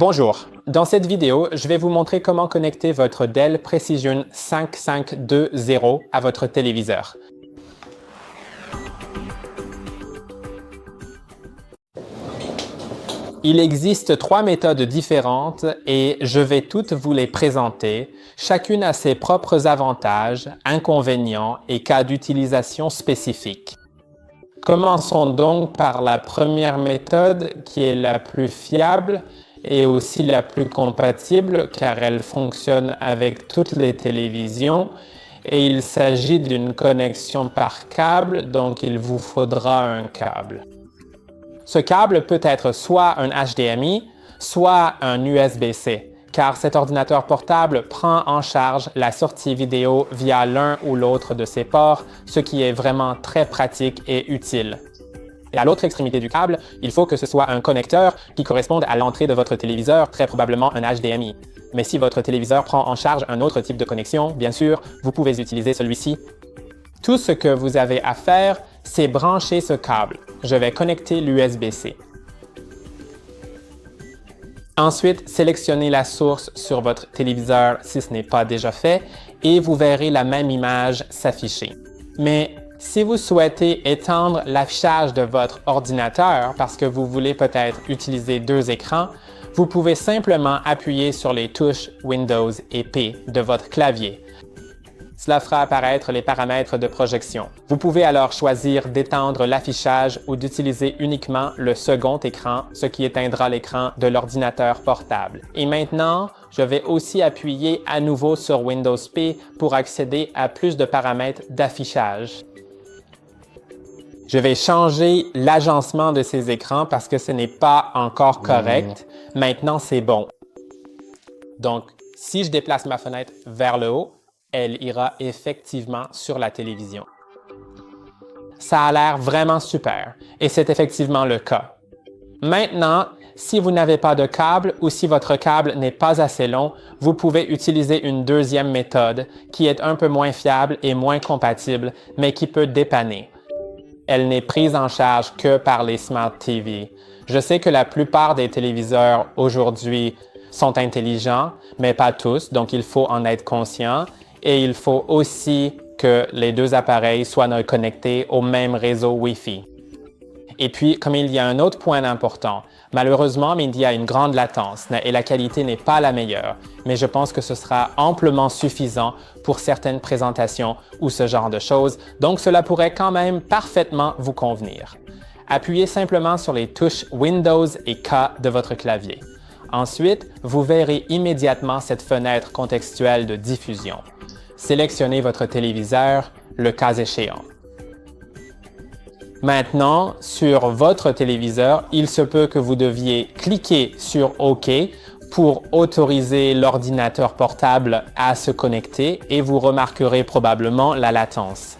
Bonjour, dans cette vidéo, je vais vous montrer comment connecter votre Dell Precision 5520 à votre téléviseur. Il existe 3 méthodes différentes et je vais toutes vous les présenter. Chacune a ses propres avantages, inconvénients et cas d'utilisation spécifiques. Commençons donc par la première méthode qui est la plus fiable et aussi la plus compatible car elle fonctionne avec toutes les télévisions et il s'agit d'une connexion par câble, donc il vous faudra un câble. Ce câble peut être soit un HDMI, soit un USB-C, car cet ordinateur portable prend en charge la sortie vidéo via l'un ou l'autre de ses ports, ce qui est vraiment très pratique et utile. Et à l'autre extrémité du câble, il faut que ce soit un connecteur qui corresponde à l'entrée de votre téléviseur, très probablement un HDMI. Mais si votre téléviseur prend en charge un autre type de connexion, bien sûr, vous pouvez utiliser celui-ci. Tout ce que vous avez à faire, c'est brancher ce câble. Je vais connecter l'USB-C. Ensuite, sélectionnez la source sur votre téléviseur si ce n'est pas déjà fait et vous verrez la même image s'afficher. Mais si vous souhaitez étendre l'affichage de votre ordinateur parce que vous voulez peut-être utiliser 2 écrans, vous pouvez simplement appuyer sur les touches Windows et P de votre clavier. Cela fera apparaître les paramètres de projection. Vous pouvez alors choisir d'étendre l'affichage ou d'utiliser uniquement le second écran, ce qui éteindra l'écran de l'ordinateur portable. Et maintenant, je vais aussi appuyer à nouveau sur Windows P pour accéder à plus de paramètres d'affichage. Je vais changer l'agencement de ces écrans parce que ce n'est pas encore correct. Maintenant, c'est bon. Donc, si je déplace ma fenêtre vers le haut, elle ira effectivement sur la télévision. Ça a l'air vraiment super et c'est effectivement le cas. Maintenant, si vous n'avez pas de câble ou si votre câble n'est pas assez long, vous pouvez utiliser une deuxième méthode qui est un peu moins fiable et moins compatible, mais qui peut dépanner. Elle n'est prise en charge que par les Smart TV. Je sais que la plupart des téléviseurs aujourd'hui sont intelligents, mais pas tous, donc il faut en être conscient. Et il faut aussi que les 2 appareils soient connectés au même réseau Wi-Fi. Et puis, comme il y a un autre point important, malheureusement, il y a une grande latence et la qualité n'est pas la meilleure, mais je pense que ce sera amplement suffisant pour certaines présentations ou ce genre de choses, donc cela pourrait quand même parfaitement vous convenir. Appuyez simplement sur les touches Windows et K de votre clavier. Ensuite, vous verrez immédiatement cette fenêtre contextuelle de diffusion. Sélectionnez votre téléviseur, le cas échéant. Maintenant, sur votre téléviseur, il se peut que vous deviez cliquer sur OK pour autoriser l'ordinateur portable à se connecter et vous remarquerez probablement la latence.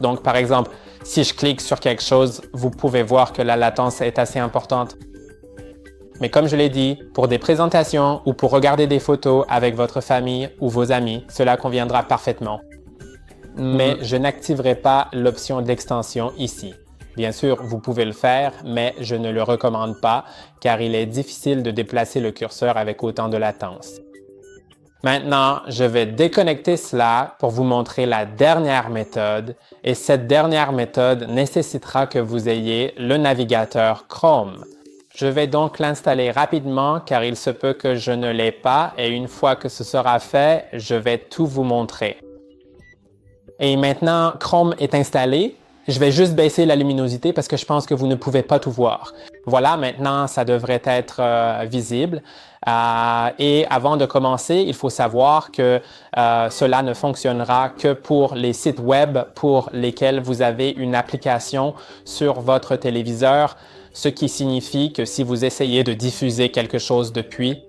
Donc, par exemple, si je clique sur quelque chose, vous pouvez voir que la latence est assez importante. Mais comme je l'ai dit, pour des présentations ou pour regarder des photos avec votre famille ou vos amis, cela conviendra parfaitement. Mais je n'activerai pas l'option d'extension ici. Bien sûr, vous pouvez le faire, mais je ne le recommande pas car il est difficile de déplacer le curseur avec autant de latence. Maintenant, je vais déconnecter cela pour vous montrer la dernière méthode et cette dernière méthode nécessitera que vous ayez le navigateur Chrome. Je vais donc l'installer rapidement car il se peut que je ne l'ai pas et une fois que ce sera fait, je vais tout vous montrer. Et maintenant, Chrome est installé. Je vais juste baisser la luminosité parce que je pense que vous ne pouvez pas tout voir. Voilà, maintenant, ça devrait être visible. Et avant de commencer, il faut savoir que cela ne fonctionnera que pour les sites web pour lesquels vous avez une application sur votre téléviseur. Ce qui signifie que si vous essayez de diffuser quelque chose depuis...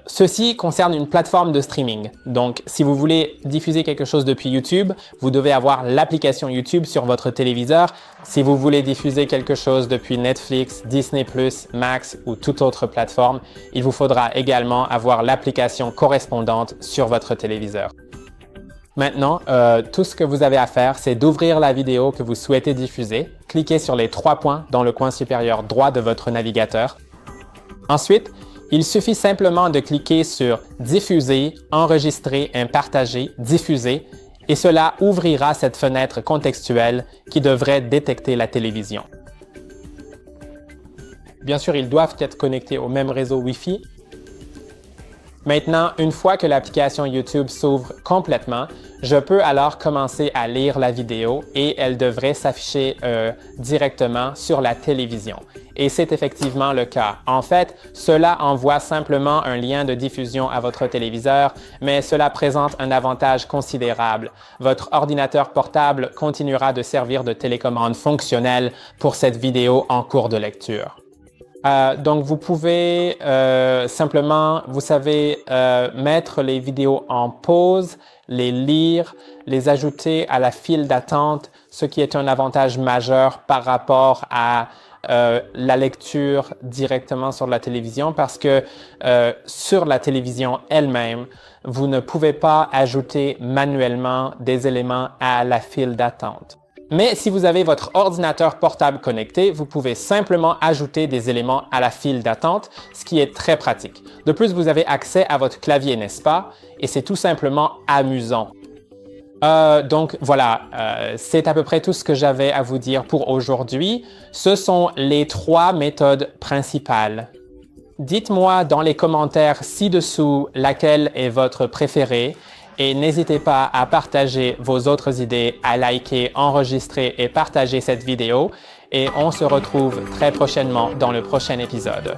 ceci concerne une plateforme de streaming. Donc, si vous voulez diffuser quelque chose depuis YouTube, vous devez avoir l'application YouTube sur votre téléviseur. Si vous voulez diffuser quelque chose depuis Netflix, Disney+, Max ou toute autre plateforme, il vous faudra également avoir l'application correspondante sur votre téléviseur. Maintenant, tout ce que vous avez à faire, c'est d'ouvrir la vidéo que vous souhaitez diffuser. Cliquez sur les 3 points dans le coin supérieur droit de votre navigateur. Ensuite, Il suffit simplement de cliquer sur « Diffuser »,« Enregistrer » et « Partager »,« Diffuser » et cela ouvrira cette fenêtre contextuelle qui devrait détecter la télévision. Bien sûr, ils doivent être connectés au même réseau Wi-Fi. Maintenant, une fois que l'application YouTube s'ouvre complètement, je peux alors commencer à lire la vidéo et elle devrait s'afficher directement sur la télévision. Et c'est effectivement le cas. En fait, cela envoie simplement un lien de diffusion à votre téléviseur, mais cela présente un avantage considérable. Votre ordinateur portable continuera de servir de télécommande fonctionnelle pour cette vidéo en cours de lecture. Donc, vous pouvez simplement, vous savez, mettre les vidéos en pause, les lire, les ajouter à la file d'attente, ce qui est un avantage majeur par rapport à la lecture directement sur la télévision parce que sur la télévision elle-même, vous ne pouvez pas ajouter manuellement des éléments à la file d'attente. Mais si vous avez votre ordinateur portable connecté, vous pouvez simplement ajouter des éléments à la file d'attente, ce qui est très pratique. De plus, vous avez accès à votre clavier, n'est-ce pas? Et c'est tout simplement amusant. Donc voilà, c'est à peu près tout ce que j'avais à vous dire pour aujourd'hui. Ce sont les 3 méthodes principales. Dites-moi dans les commentaires ci-dessous laquelle est votre préférée. Et n'hésitez pas à partager vos autres idées, à liker, enregistrer et partager cette vidéo. Et on se retrouve très prochainement dans le prochain épisode.